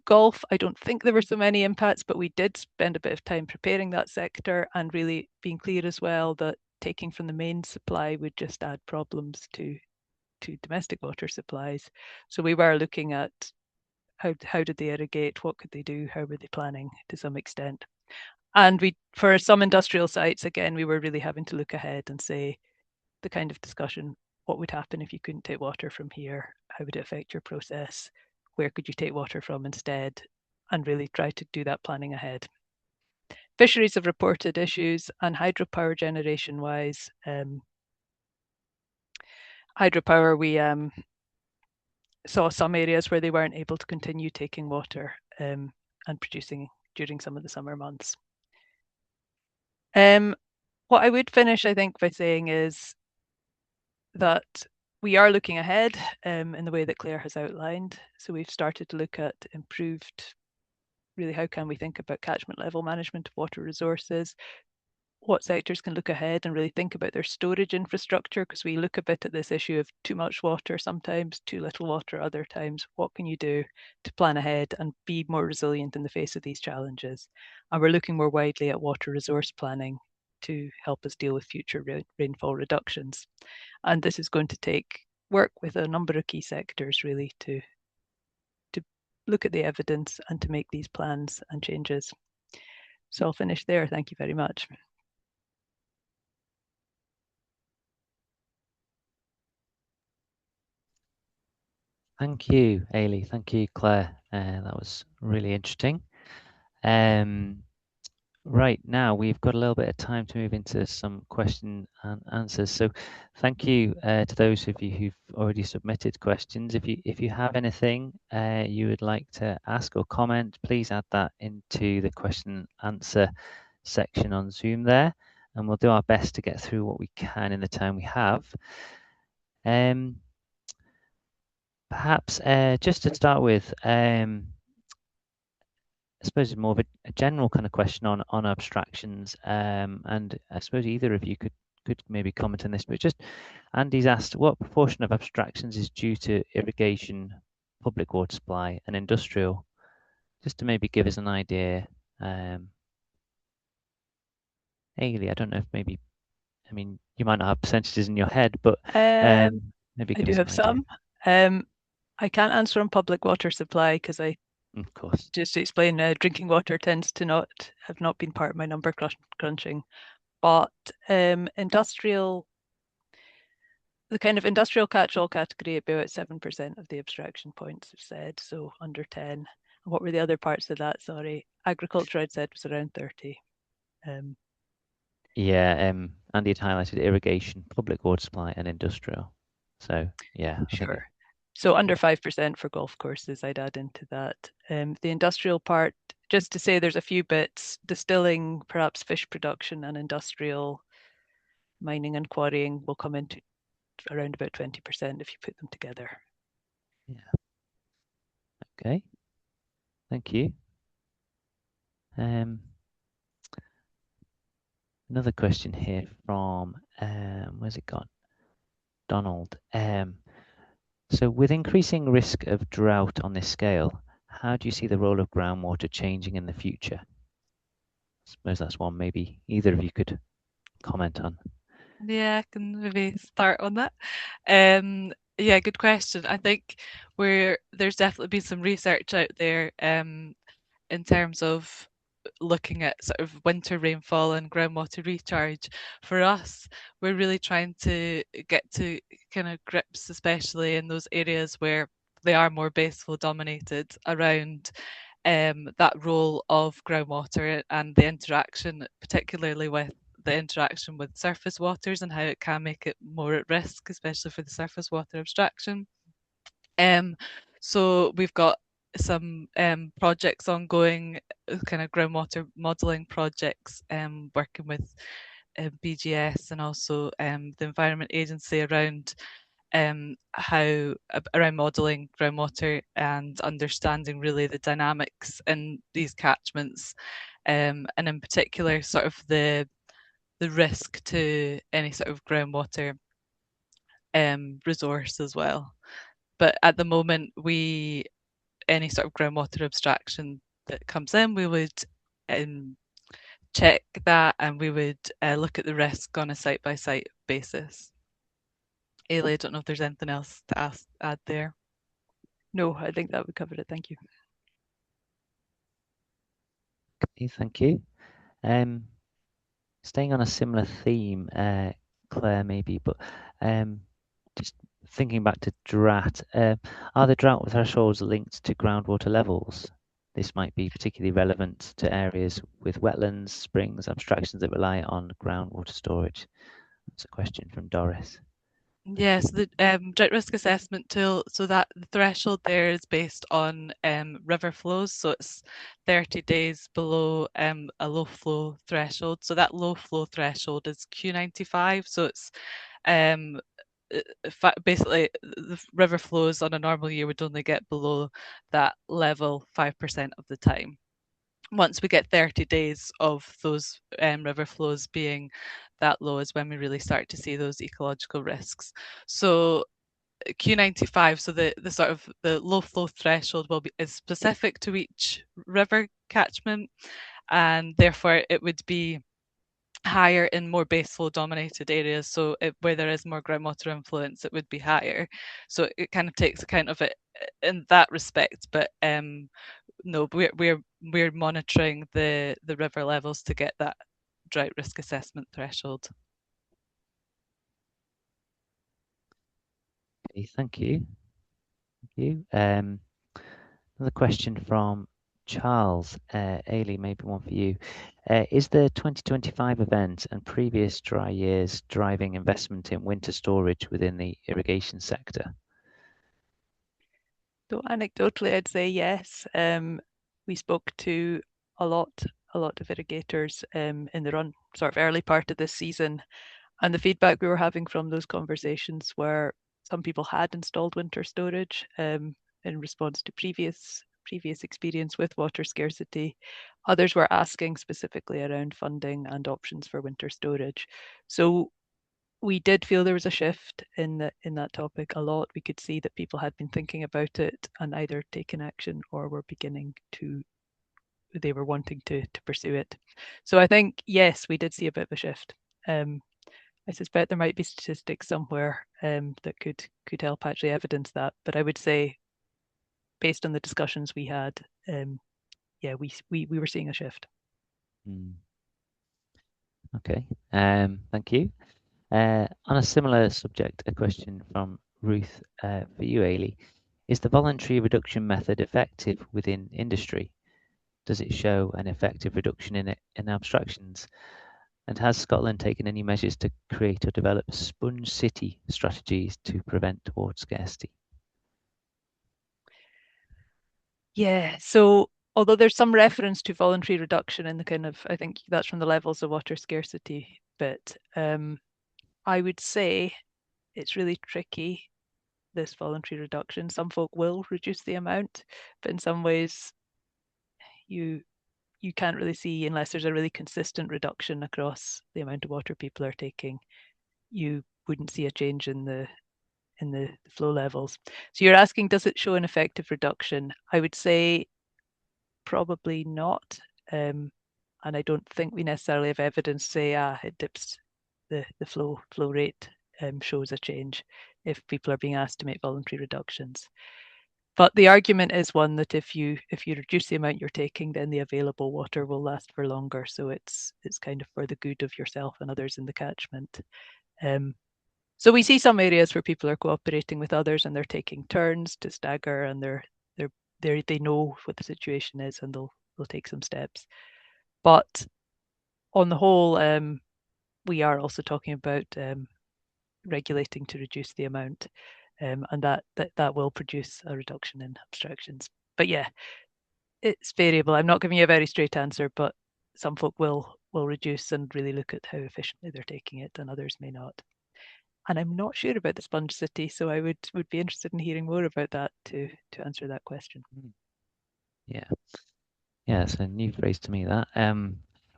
Golf, I don't think there were so many impacts, but we did spend a bit of time preparing that sector and really being clear as well that taking from the main supply would just add problems to domestic water supplies. So we were looking at how did they irrigate, what could they do, how were they planning to some extent. And for some industrial sites, again, we were really having to look ahead and say the kind of discussion, what would happen if you couldn't take water from here? How would it affect your process? Where could you take water from instead? And really try to do that planning ahead. Fisheries have reported issues, and hydropower generation wise, hydropower, we saw some areas where they weren't able to continue taking water and producing during some of the summer months. What I would finish, I think, by saying is that we are looking ahead in the way that Claire has outlined. So we've started to look at improved, really, how can we think about catchment level management of water resources? What sectors can look ahead and really think about their storage infrastructure, because we look a bit at this issue of too much water sometimes, too little water other times. What can you do to plan ahead and be more resilient in the face of these challenges? And we're looking more widely at water resource planning to help us deal with future rainfall reductions. And this is going to take work with a number of key sectors really to look at the evidence and to make these plans and changes. So I'll finish there. Thank you very much. Thank you, Ailey. Thank you, Claire. That was really interesting. Right now, we've got a little bit of time to move into some question and answers. So thank you to those of you who've already submitted questions. If you have anything you would like to ask or comment, please add that into the question and answer section on Zoom there, and we'll do our best to get through what we can in the time we have. Perhaps just to start with, I suppose it's more of a general kind of question on abstractions, and I suppose either of you could maybe comment on this, but just Andy's asked what proportion of abstractions is due to irrigation, public water supply and industrial, just to maybe give us an idea. Ailey, I don't know if maybe, I mean, you might not have percentages in your head, but maybe I do have some. I can't answer on public water supply because Of course. just to explain, drinking water tends to have not been part of my number crunching, but industrial, the kind of industrial catch-all category, about 7% of the abstraction points have said, so under 10. What were the other parts of that? Sorry, agriculture I'd said was around 30. Yeah, Andy had highlighted irrigation, public water supply, and industrial. So yeah, I think Sure. So under 5% for golf courses, I'd add into that. The industrial part, just to say there's a few bits, distilling, perhaps fish production and industrial mining and quarrying will come into around about 20% if you put them together. yeah. Okay. Thank you. Another question here from where's it gone? Donald. So with increasing risk of drought on this scale, how do you see the role of groundwater changing in the future? I suppose that's one maybe either of you could comment on. Yeah, I can maybe start on that. Yeah, good question. I think there's definitely been some research out there in terms of looking at sort of winter rainfall and groundwater recharge. For us, we're really trying to get to kind of grips, especially in those areas where they are more baseflow dominated, around that role of groundwater and the interaction, particularly with the interaction with surface waters and how it can make it more at risk, especially for the surface water abstraction. So we've got some projects ongoing, kind of groundwater modelling projects, working with BGS and also the Environment Agency around around modelling groundwater and understanding really the dynamics in these catchments, and in particular sort of the risk to any sort of groundwater resource as well. But at the moment, any sort of groundwater abstraction that comes in, we would check that, and we would look at the risk on a site-by-site basis. Ailey, I don't know if there's anything else to add there. No, I think that would cover it. Thank you. Okay, thank you. Staying on a similar theme, Claire, maybe, but just thinking back to drought, are the drought thresholds linked to groundwater levels? This might be particularly relevant to areas with wetlands, springs, abstractions that rely on groundwater storage. That's a question from Doris. Yes, the drought risk assessment tool, so that the threshold there is based on river flows, so it's 30 days below a low flow threshold. So that low flow threshold is Q95, so it's basically the river flows on a normal year would only get below that level 5% of the time. Once we get 30 days of those river flows being that low is when we really start to see those ecological risks. So Q95, so the sort of the low flow threshold is specific to each river catchment, and therefore it would be higher in more baseflow dominated areas. So where there is more groundwater influence, it would be higher. So it kind of takes account of it in that respect. But no, we're monitoring the river levels to get that drought risk assessment threshold. Okay, thank you. Thank you. Another question from Charles. Ailey, maybe one for you. Is the 2025 event and previous dry years driving investment in winter storage within the irrigation sector? So anecdotally, I'd say yes. We spoke to a lot of irrigators in the sort of early part of this season, and the feedback we were having from those conversations were some people had installed winter storage in response to previous experience with water scarcity. Others were asking specifically around funding and options for winter storage. So we did feel there was a shift in that topic a lot. We could see that people had been thinking about it and either taken action or were they were wanting to pursue it. So I think, yes, we did see a bit of a shift. I suspect there might be statistics somewhere that could help actually evidence that. But I would say, based on the discussions we had, yeah, we were seeing a shift. Okay, thank you. On a similar subject, a question from Ruth for you, Ailey. Is the voluntary reduction method effective within industry? Does it show an effective reduction in abstractions? And has Scotland taken any measures to create or develop sponge city strategies to prevent water scarcity? Yeah, so although there's some reference to voluntary reduction in the kind of, I think that's from the levels of water scarcity bit, I would say it's really tricky, this voluntary reduction. Some folk will reduce the amount, but in some ways you can't really see, unless there's a really consistent reduction across the amount of water people are taking, you wouldn't see a change in the flow levels. So you're asking, does it show an effective reduction? I would say probably not. And I don't think we necessarily have evidence to say, it dips, the flow rate shows a change if people are being asked to make voluntary reductions. But the argument is one that if you reduce the amount you're taking, then the available water will last for longer. So it's kind of for the good of yourself and others in the catchment. So we see some areas where people are cooperating with others and they're taking turns to stagger, and they know what the situation is and they'll take some steps. But on the whole, we are also talking about regulating to reduce the amount, and that will produce a reduction in abstractions. But yeah, it's variable. I'm not giving you a very straight answer, but some folk will reduce and really look at how efficiently they're taking it, and others may not. And I'm not sure about the sponge city, so I would be interested in hearing more about that to answer that question. Yeah, it's a new phrase to me, that.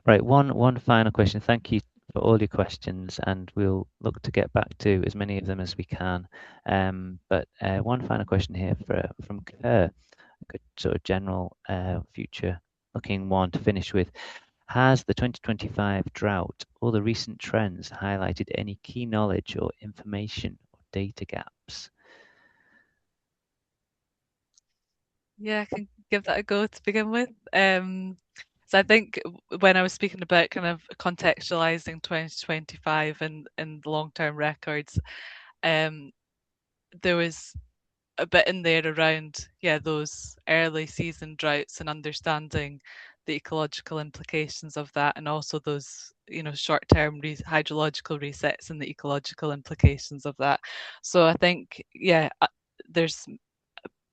Right, one final question. Thank you for all your questions, and we'll look to get back to as many of them as we can. But one final question here from Kerr, a good sort of general future-looking one to finish with. Has the 2025 drought or the recent trends highlighted any key knowledge or information or data gaps? Yeah, I can give that a go to begin with. So I think when I was speaking about kind of contextualizing 2025 and long-term records, there was a bit in there around, those early season droughts and understanding the ecological implications of that, and also those, short-term hydrological resets and the ecological implications of that. So I think, there's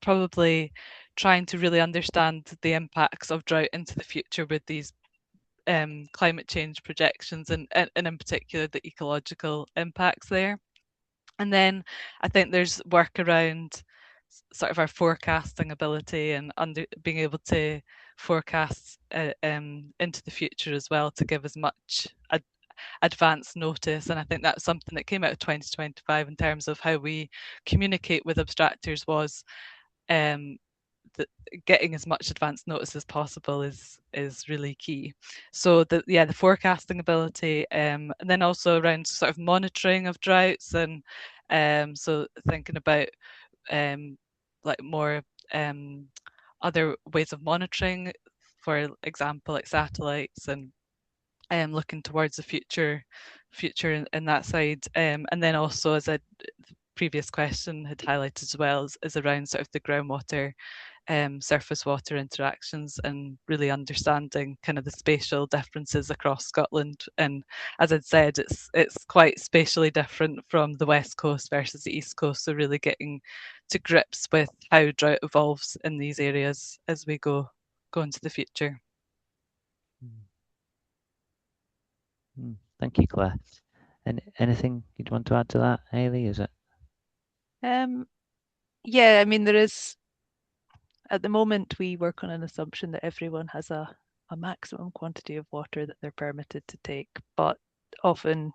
probably trying to really understand the impacts of drought into the future with these climate change projections, and in particular the ecological impacts there. And then I think there's work around sort of our forecasting ability and being able to forecast into the future as well, to give as much advance notice. And I think that's something that came out of 2025 in terms of how we communicate with abstractors, was getting as much advance notice as possible is really key. So the forecasting ability, and then also around sort of monitoring of droughts, and so thinking about like more other ways of monitoring, for example, like satellites, and looking towards the future in that side, and then also, as a previous question had highlighted as well, is around sort of the groundwater surface water interactions, and really understanding kind of the spatial differences across Scotland. And as I'd said, it's quite spatially different from the west coast versus the east coast, so really getting to grips with how drought evolves in these areas as we go into the future. Thank you, Claire. And anything you'd want to add to that, Ailey? Is it? Yeah, I mean, there is, at the moment, we work on an assumption that everyone has a maximum quantity of water that they're permitted to take, but often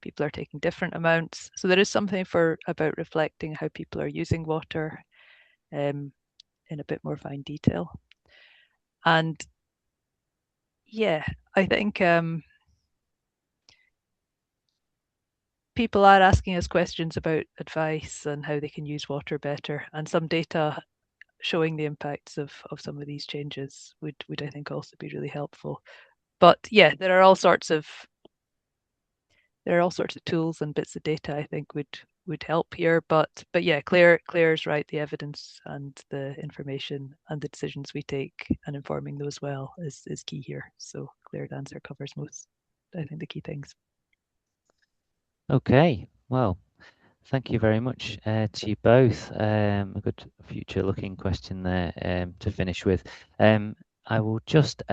people are taking different amounts. So there is something about reflecting how people are using water in a bit more fine detail. And yeah, I think people are asking us questions about advice and how they can use water better, and some data showing the impacts of some of these changes would I think also be really helpful. But yeah, there are all sorts of tools and bits of data I think would help here. But yeah, Claire's right. The evidence and the information and the decisions we take and informing those well is key here. So Claire's answer covers most, I think, the key things. Okay, well, thank you very much to you both. A good future-looking question there to finish with. I will just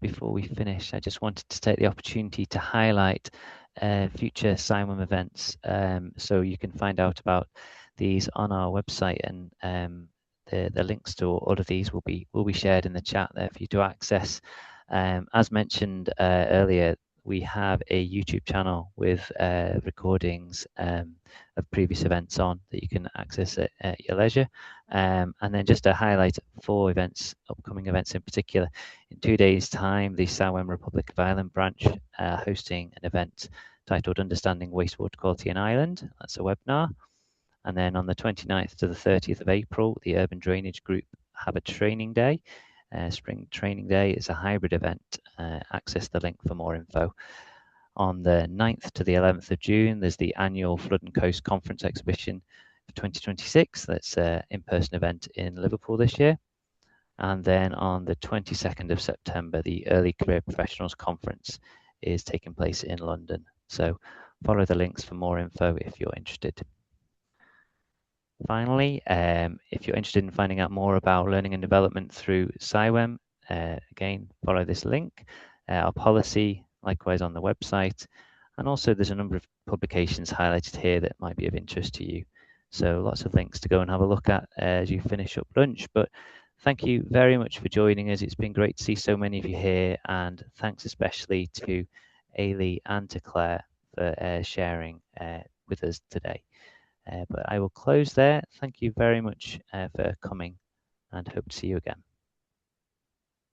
before we finish, I just wanted to take the opportunity to highlight future CIWEM events. So you can find out about these on our website, and the links to all of these will be shared in the chat there for you to access. As mentioned earlier, we have a YouTube channel with recordings of previous events on that you can access at your leisure. And then just to highlight 4 events, upcoming events in particular. In 2 days' time, the CIWEM Republic of Ireland branch hosting an event titled Understanding Wastewater Quality in Ireland. That's a webinar. And then on the 29th to the 30th of April, the Urban Drainage Group have a training day. Spring Training Day is a hybrid event. Access the link for more info. On the 9th to the 11th of June, there's the annual Flood and Coast Conference Exhibition for 2026. That's an in-person event in Liverpool this year. And then on the 22nd of September, the Early Career Professionals Conference is taking place in London. So follow the links for more info if you're interested. Finally, if you're interested in finding out more about learning and development through CIWEM, again, follow this link. Our policy, likewise on the website. And also there's a number of publications highlighted here that might be of interest to you. So lots of links to go and have a look at as you finish up lunch. But thank you very much for joining us. It's been great to see so many of you here. And thanks especially to Ailey and to Claire for sharing with us today. But I will close there. Thank you very much for coming, and hope to see you again.